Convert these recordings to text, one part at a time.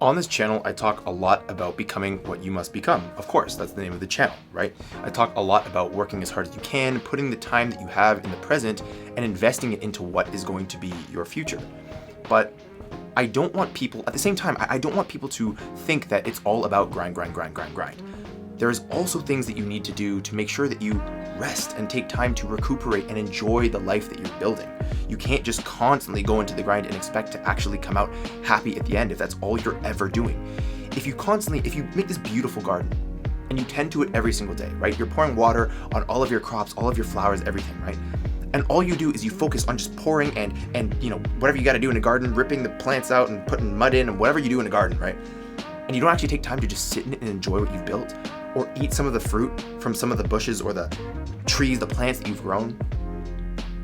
On this channel, I talk a lot about becoming what you must become. Of course, that's the name of the channel, right? I talk a lot about working as hard as you can, putting the time that you have in the present and investing it into what is going to be your future. But I don't want people, at the same time, I don't want people to think that it's all about grind. There's also things that you need to do to make sure that you rest and take time to recuperate and enjoy the life that you're building. You can't just constantly go into the grind and expect to actually come out happy at the end if that's all you're ever doing. If you make this beautiful garden and you tend to it every single day, right? You're pouring water on all of your crops, all of your flowers, everything, right? And all you do is you focus on just pouring and whatever you got to do in a garden, ripping the plants out and putting mud in and whatever you do in a garden, right? And you don't actually take time to just sit in it and enjoy what you've built or eat some of the fruit from some of the bushes or the trees, the plants that you've grown.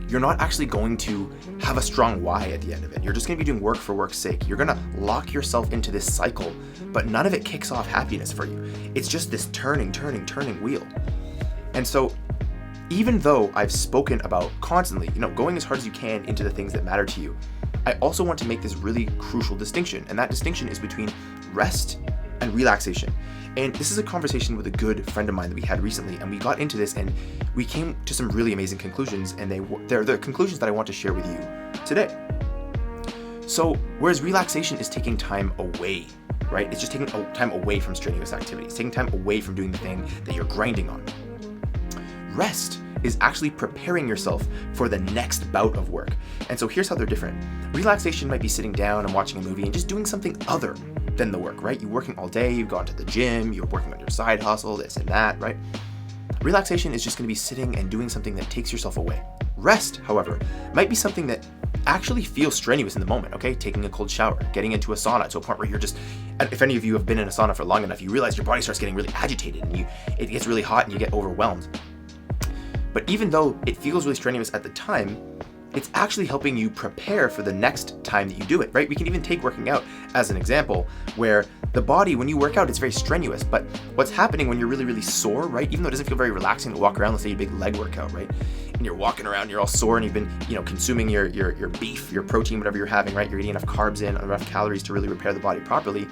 You're not actually going to have a strong why at the end of it. You're just going to be doing work for work's sake. You're going to lock yourself into this cycle, but none of it kicks off happiness for you. It's just this turning wheel. And so even though I've spoken about constantly, going as hard as you can into the things that matter to you, I also want to make this really crucial distinction. And that distinction is between rest and relaxation. And this is a conversation with a good friend of mine that we had recently, and we got into this and we came to some really amazing conclusions, and they're the conclusions that I want to share with you today. So whereas relaxation is taking time away, right? It's just taking time away from strenuous activities, taking time away from doing the thing that you're grinding on. Rest is actually preparing yourself for the next bout of work. And so here's how they're different. Relaxation might be sitting down and watching a movie and just doing something other than the work, right? You're working all day, you've gone to the gym, you're working on your side hustle, this and that, right? Relaxation is just going to be sitting and doing something that takes yourself away. Rest, however, might be something that actually feels strenuous in the moment, okay? Taking a cold shower, getting into a sauna to a point where you're just, if any of you have been in a sauna for long enough, you realize your body starts getting really agitated and it gets really hot and you get overwhelmed. But even though it feels really strenuous at the time, it's actually helping you prepare for the next time that you do it, right? We can even take working out as an example, where the body, when you work out, it's very strenuous, but what's happening when you're really sore, right? Even though it doesn't feel very relaxing to walk around, let's say a big leg workout, right? And you're walking around, you're all sore and you've been, consuming your beef, your protein, whatever you're having, right? You're eating enough carbs in, enough calories to really repair the body properly.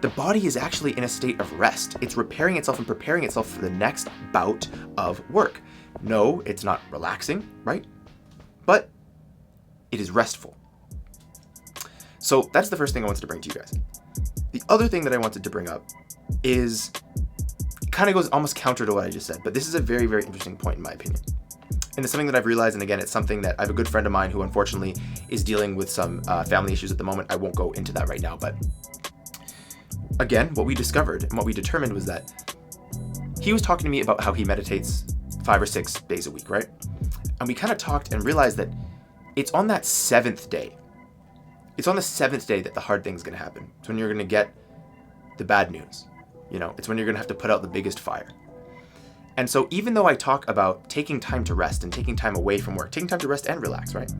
The body is actually in a state of rest. It's repairing itself and preparing itself for the next bout of work. No, it's not relaxing, right? But it is restful. So that's the first thing I wanted to bring to you guys. The other thing that I wanted to bring up is, it kind of goes almost counter to what I just said, but this is a very interesting point in my opinion. And it's something that I've realized, and again, it's something that I have a good friend of mine who unfortunately is dealing with some family issues at the moment. I won't go into that right now, but again, what we discovered and what we determined was that he was talking to me about how he meditates 5 or 6 days a week, right? And we kind of talked and realized that it's on that 7th day. It's on the 7th day that the hard thing's going to happen. It's when you're going to get the bad news. It's when you're going to have to put out the biggest fire. And so even though I talk about taking time to rest and taking time away from work, taking time to rest and relax, right?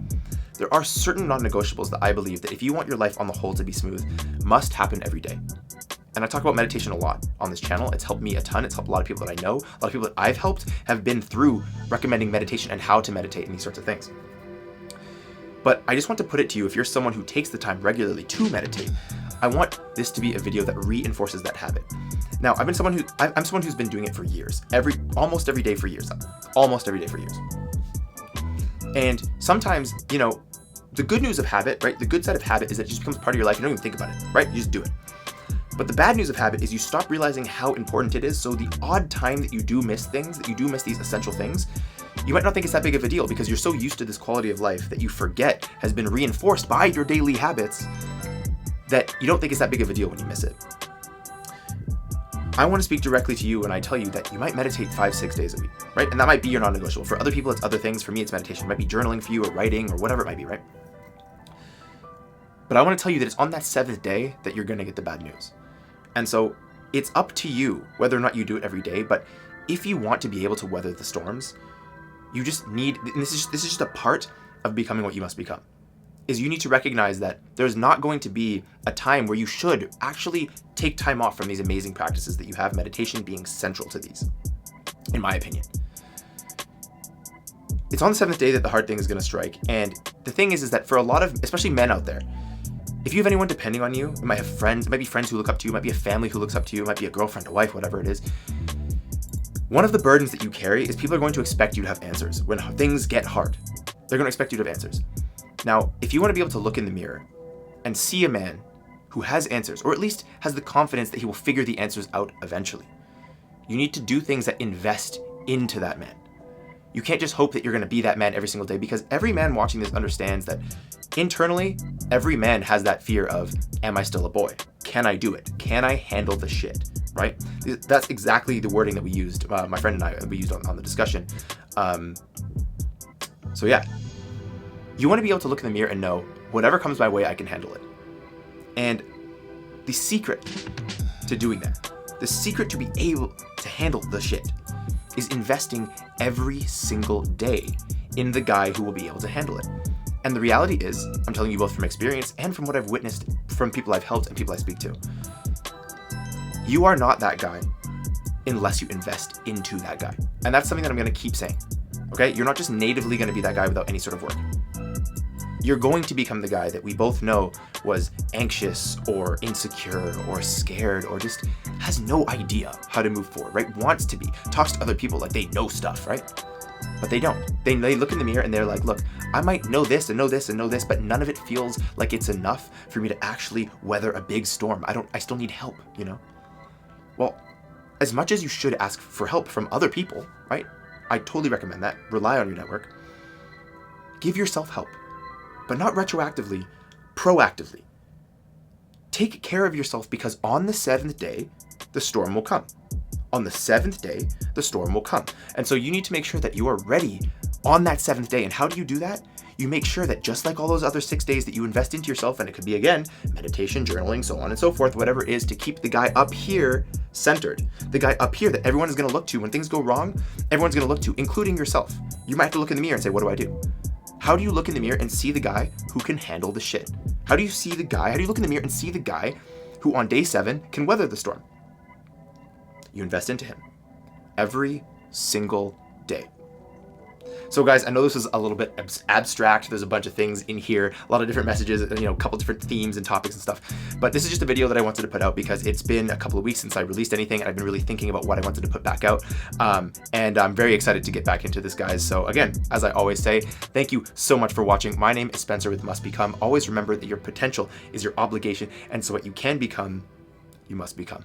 There are certain non-negotiables that I believe that if you want your life on the whole to be smooth, must happen every day. And I talk about meditation a lot on this channel. It's helped me a ton. It's helped a lot of people that I know. A lot of people that I've helped have been through recommending meditation and how to meditate and these sorts of things. But I just want to put it to you, if you're someone who takes the time regularly to meditate, I want this to be a video that reinforces that habit. Now, I'm someone who's been doing it for years, almost every day for years. And sometimes, the good news of habit, right? The good side of habit is that it just becomes part of your life. You don't even think about it, right? You just do it. But the bad news of habit is you stop realizing how important it is. So the odd time that you do miss things, that you do miss these essential things, you might not think it's that big of a deal because you're so used to this quality of life that you forget has been reinforced by your daily habits that you don't think it's that big of a deal when you miss it. I want to speak directly to you and I tell you that you might meditate 5-6 days a week, right? And that might be your non-negotiable. For other people, it's other things. For me, it's meditation. It might be journaling for you or writing or whatever it might be, right? But I want to tell you that it's on that 7th day that you're going to get the bad news. And so it's up to you whether or not you do it every day. But if you want to be able to weather the storms, you just need, and this is just a part of becoming what you must become, is you need to recognize that there's not going to be a time where you should actually take time off from these amazing practices that you have, meditation being central to these, in my opinion. It's on the 7th day that the hard thing is going to strike. And the thing is that for a lot of, especially men out there, If you have anyone depending on you, it might have friends, it might be friends who look up to you, it might be a family who looks up to you, it might be a girlfriend, a wife, whatever it is. One of the burdens that you carry is people are going to expect you to have answers. When things get hard, they're going to expect you to have answers. Now, if you want to be able to look in the mirror and see a man who has answers, or at least has the confidence that he will figure the answers out eventually, you need to do things that invest into that man. You can't just hope that you're going to be that man every single day, because every man watching this understands that internally, every man has that fear of, am I still a boy? Can I do it? Can I handle the shit? Right? That's exactly the wording that we used, my friend and I, we used on the discussion. So yeah, you want to be able to look in the mirror and know whatever comes my way, I can handle it. And the secret to doing that, the secret to be able to handle the shit, is investing every single day in the guy who will be able to handle it. And the reality is, I'm telling you both from experience and from what I've witnessed from people I've helped and people I speak to, you are not that guy unless you invest into that guy. And that's something that I'm going to keep saying. Okay? You're not just natively going to be that guy without any sort of work. You're going to become the guy that we both know was anxious or insecure or scared or just has no idea how to move forward, right? Wants to be, talks to other people like they know stuff, right? But they don't. They look in the mirror and they're like, look, I might know this and know this and know this, but none of it feels like it's enough for me to actually weather a big storm. I still need help, you know? Well, as much as you should ask for help from other people, right? I totally recommend that. Rely on your network. Give yourself help, but not retroactively, proactively. Take care of yourself, because on the 7th day, the storm will come. On the 7th day, the storm will come. And so you need to make sure that you are ready on that 7th day. And how do you do that? You make sure that just like all those other 6 days that you invest into yourself, and it could be, again, meditation, journaling, so on and so forth, whatever it is, to keep the guy up here centered. The guy up here that everyone is going to look to. When things go wrong, everyone's going to look to, including yourself. You might have to look in the mirror and say, what do I do? How do you look in the mirror and see the guy who can handle the shit? How do you look in the mirror and see the guy who on day 7 can weather the storm? You invest into him every single day. So guys, I know this is a little bit abstract. There's a bunch of things in here, a lot of different messages, a couple different themes and topics and stuff. But this is just a video that I wanted to put out because it's been a couple of weeks since I released anything, and I've been really thinking about what I wanted to put back out. And I'm very excited to get back into this, guys. So again, as I always say, thank you so much for watching. My name is Spencer with Must Become. Always remember that your potential is your obligation, and so what you can become, you must become.